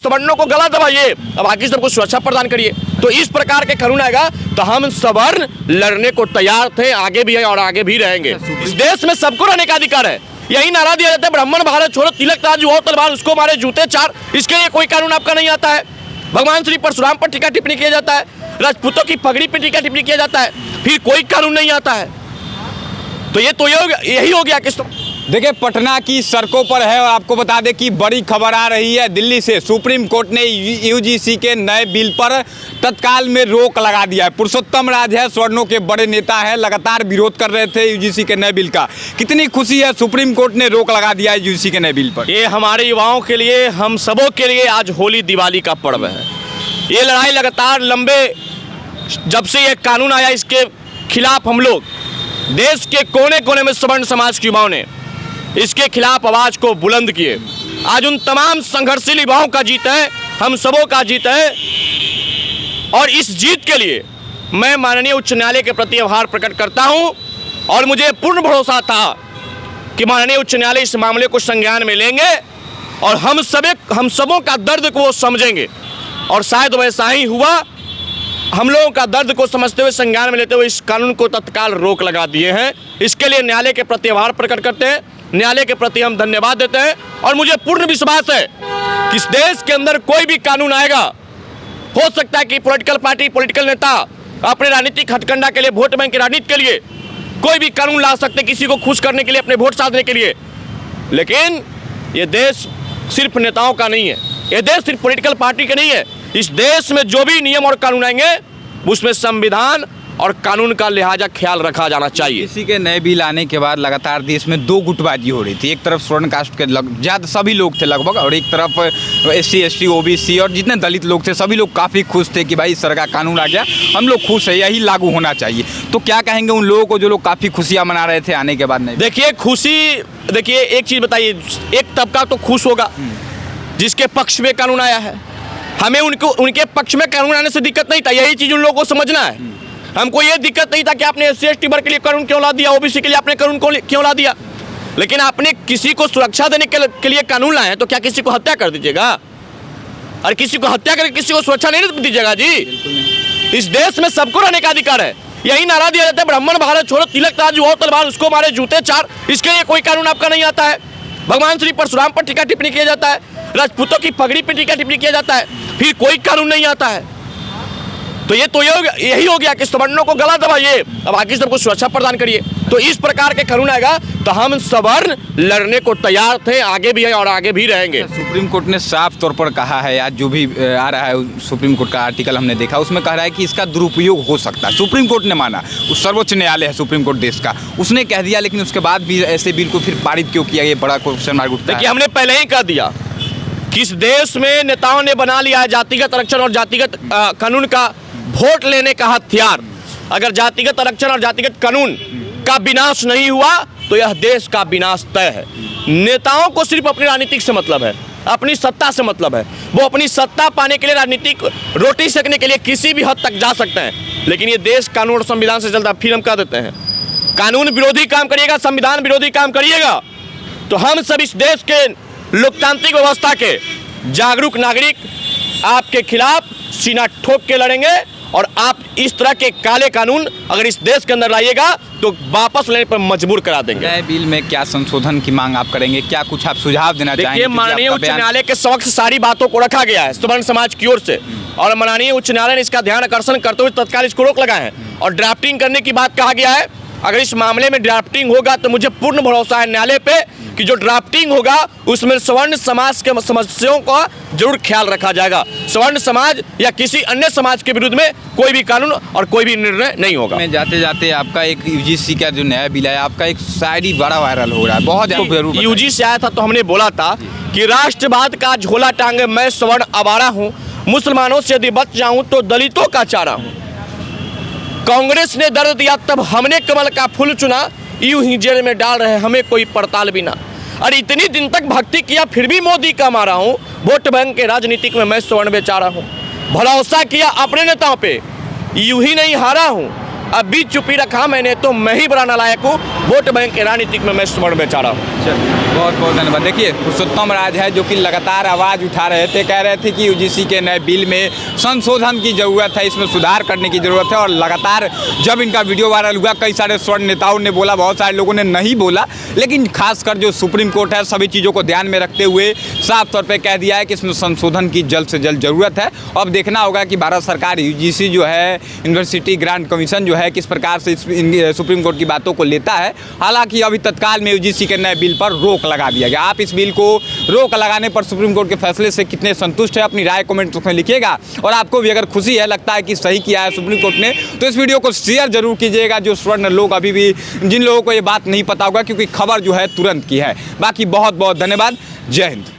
सवर्णों को गला दबाइए, अब बाकी सबको सुरक्षा प्रदान करिए। तो इस प्रकार के कानून आएगा तो हम सवर्ण लड़ने को तैयार थे, आगे भी है और आगे भी रहेंगे। इस देश में सबको रहने का अधिकार है। यही नारा दिया जाता है ब्राह्मण भारत छोड़ो, तिलक ताज हो तलवार उसको मारे जूते चार। इसके लिए कोई कानून आपका नहीं आता है। भगवान श्री परशुराम पर टीका टिप्पणी किया जाता है, राजपूतों की पगड़ी पर टीका टिप्पणी किया जाता है, फिर कोई कानून नहीं आता है। तो यही हो गया कि देखिए पटना की सड़कों पर है और आपको बता दें कि बड़ी खबर आ रही है दिल्ली से। सुप्रीम कोर्ट ने यूजीसी के नए बिल पर तत्काल में रोक लगा दिया है। पुरुषोत्तम राज है, स्वर्णों के बड़े नेता हैं, लगातार विरोध कर रहे थे यूजीसी के नए बिल का। कितनी खुशी है, सुप्रीम कोर्ट ने रोक लगा दिया है यूजीसी के नए बिल पर। ये हमारे युवाओं के लिए, हम सबों के लिए आज होली दिवाली का पर्व है। ये लड़ाई लगातार लंबे, जब से ये कानून आया इसके खिलाफ हम लोग देश के कोने कोने में सवर्ण समाज के युवाओं ने इसके खिलाफ आवाज को बुलंद किए। आज उन तमाम संघर्षशील युवाओं का जीत है, हम सबों का जीत है। और इस जीत के लिए मैं माननीय उच्च न्यायालय के प्रति आभार प्रकट करता हूं और मुझे पूर्ण भरोसा था कि माननीय उच्च न्यायालय इस मामले को संज्ञान में लेंगे और हम सबों का दर्द को वो समझेंगे। और शायद वैसा ही हुआ। हम लोगों का दर्द को समझते हुए, संज्ञान में लेते हुए इस कानून को तत्काल रोक लगा दिए हैं। इसके लिए न्यायालय के प्रति आभार प्रकट करते हैं, न्यायालय के प्रति हम धन्यवाद देते हैं। और मुझे पूर्ण विश्वास है कि इस देश के अंदर कोई भी कानून आएगा, हो सकता है कि पॉलिटिकल पार्टी, पॉलिटिकल नेता अपने राजनीतिक हथकंडा के लिए, वोट बैंक की राजनीति के लिए कोई भी कानून ला सकते, किसी को खुश करने के लिए, अपने वोट साधने के लिए। लेकिन ये देश सिर्फ नेताओं का नहीं है, ये देश सिर्फ पॉलिटिकल पार्टी का नहीं है। इस देश में जो भी नियम और कानून आएंगे उसमें संविधान और कानून का लिहाजा ख्याल रखा जाना चाहिए। इसी के नए बिल आने के बाद लगातार देश में दो गुटबाजी हो रही थी। एक तरफ स्वर्ण कास्ट के ज़्यादा सभी लोग थे लगभग, और एक तरफ SC ST OBC और जितने दलित लोग थे सभी लोग काफ़ी खुश थे कि भाई इस तरह का कानून आ गया, हम लोग खुश है, यही लागू होना चाहिए। तो क्या कहेंगे उन लोगों को जो लोग काफ़ी खुशियाँ मना रहे थे आने के बाद? नहीं देखिए खुशी, देखिए एक चीज़ बताइए, एक तबका तो खुश होगा जिसके पक्ष में कानून आया है। हमें उनके पक्ष में कानून आने से दिक्कत नहीं था, यही चीज़ उन लोगों को समझना है। हमको ये दिक्कत नहीं था कि आपने SC ST वर्ग के लिए कानून क्यों ला दिया, OBC के लिए आपने कानून क्यों ला दिया। लेकिन आपने किसी को सुरक्षा देने के लिए कानून लाए, तो क्या किसी को हत्या कर दीजिएगा? और किसी को हत्या करके किसी को सुरक्षा नहीं दीजिएगा जी। इस देश में सबको रहने का अधिकार है। यही नारा दिया जाता है ब्राह्मण भारत छोड़ो, तिलक ताज हो तलवार उसको मारे जूते चार। इसके लिए कोई कानून आपका नहीं आता है। भगवान श्री परशुराम पर टीका टिप्पणी किया जाता है, राजपूतों की पगड़ी पर टीका टिप्पणी किया जाता है, फिर कोई कानून नहीं आता है। तो यही हो गया कि सवर्णों को गला दबाइए, अब बाकी सबको सुरक्षा प्रदान करिए। तो इस प्रकार के कानून आएगा तो हम सवर्ण लड़ने को तैयार थे, आगे भी है और आगे भी रहेंगे। सुप्रीम कोर्ट ने साफ तौर पर कहा है, आज जो भी आ रहा है सुप्रीम कोर्ट का आर्टिकल हमने देखा, उसमें कह रहा है कि इसका दुरुपयोग हो सकता है। सुप्रीम कोर्ट ने माना, उस सर्वोच्च न्यायालय है सुप्रीम कोर्ट देश का, उसने कह दिया। लेकिन उसके बाद भी ऐसे बिल को फिर पारित क्यों किया, ये बड़ा क्वेश्चन मार्क उठता है। देखिए हमने पहले ही कह दिया कि इस देश में नेताओं ने बना लिया है जातिगत आरक्षण और जातिगत कानून का वोट लेने का हथियार। अगर जातिगत आरक्षण और जातिगत कानून का विनाश नहीं हुआ तो यह देश का विनाश तय है। नेताओं को सिर्फ अपनी राजनीतिक से मतलब है, अपनी सत्ता से मतलब है। वो अपनी सत्ता पाने के लिए, राजनीतिक रोटी सेकने के लिए किसी भी हद तक जा सकते हैं। लेकिन ये देश कानून और संविधान से चलता है। फिर हम कह देते हैं कानून विरोधी काम करिएगा, संविधान विरोधी काम करिएगा तो हम सब इस देश के लोकतांत्रिक व्यवस्था के जागरूक नागरिक आपके खिलाफ सीना ठोक के लड़ेंगे। और आप इस तरह के काले कानून अगर इस देश के अंदर लाइएगा तो वापस लेने पर मजबूर करा देंगे। नए बिल में क्या संशोधन की मांग आप करेंगे, क्या कुछ आप सुझाव देना चाहेंगे? देखिए माननीय उच्च न्यायालय के समक्ष सारी बातों को रखा गया है सवर्ण समाज की ओर से, और माननीय उच्च न्यायालय ने इसका ध्यान आकर्षण करते हुए तत्काल इसको रोक लगाए हैं। और ड्राफ्टिंग करने की बात कहा गया है। अगर इस मामले में ड्राफ्टिंग होगा तो मुझे पूर्ण भरोसा है न्यायालय पे कि जो ड्राफ्टिंग होगा उसमें सवर्ण समाज के समस्याओं का जरूर ख्याल रखा जाएगा। सवर्ण समाज या किसी अन्य समाज के विरुद्ध में कोई भी कानून और कोई भी निर्णय नहीं होगा। मैं जाते जाते आपका एक यूजीसी का जो नया बिल है, आपका एक शायरी बड़ा वायरल हो रहा है, बहुत ज़्यादा। यूजीसी आया था तो हमने बोला था कि राष्ट्रवाद का झोला टांगे मैं सवर्ण आवारा हूँ, मुसलमानों से यदि बच जाऊँ तो दलितों का चारा हूँ। कांग्रेस ने दर्द दिया तब हमने कमल का फूल चुना, यूं ही जेल में डाल रहे हमें कोई पड़ताल बिना। और इतनी दिन तक भक्ति किया फिर भी मोदी का मारा हूँ, वोट बैंक के राजनीतिक में मैं स्वर्ण बेचारा हूँ। भरोसा किया अपने नेताओं पे, यूं ही नहीं हारा हूँ, अब भी चुप्पी रखा मैंने तो मैं ही बड़ा नालायक हूँ, वोट बैंक के राजनीतिक में मैं स्वर्ण बेचारा हूँ। बहुत बहुत धन्यवाद। देखिए, पुरुषोत्तम राज है जो कि लगातार आवाज़ उठा रहे थे, कह रहे थे कि यूजीसी के नए बिल में संशोधन की ज़रूरत है, इसमें सुधार करने की ज़रूरत है। और लगातार जब इनका वीडियो वायरल हुआ, कई सारे स्वर्ण नेताओं ने बोला, बहुत सारे लोगों ने नहीं बोला, लेकिन खासकर जो सुप्रीम कोर्ट है सभी चीज़ों को ध्यान में रखते हुए साफ तौर पर कह दिया है कि इसमें संशोधन की जल्द से जल्द ज़रूरत है। अब देखना होगा कि भारत सरकार, यूजीसी जो है, यूनिवर्सिटी ग्रांट कमीशन जो है, किस प्रकार से सुप्रीम कोर्ट की बातों को लेता है। हालांकि अभी तत्काल में यूजीसी के नए बिल पर रोक लगा दिया गया। आप इस बिल को रोक लगाने पर सुप्रीम कोर्ट के फैसले से कितने संतुष्ट है, अपनी राय कमेंट में लिखिएगा। और आपको भी अगर खुशी है, लगता है कि सही किया है सुप्रीम कोर्ट ने, तो इस वीडियो को शेयर जरूर कीजिएगा, जो स्वर्ण लोग अभी भी, जिन लोगों को ये बात नहीं पता होगा, क्योंकि खबर जो है तुरंत की है। बाकी बहुत बहुत धन्यवाद। जय हिंद।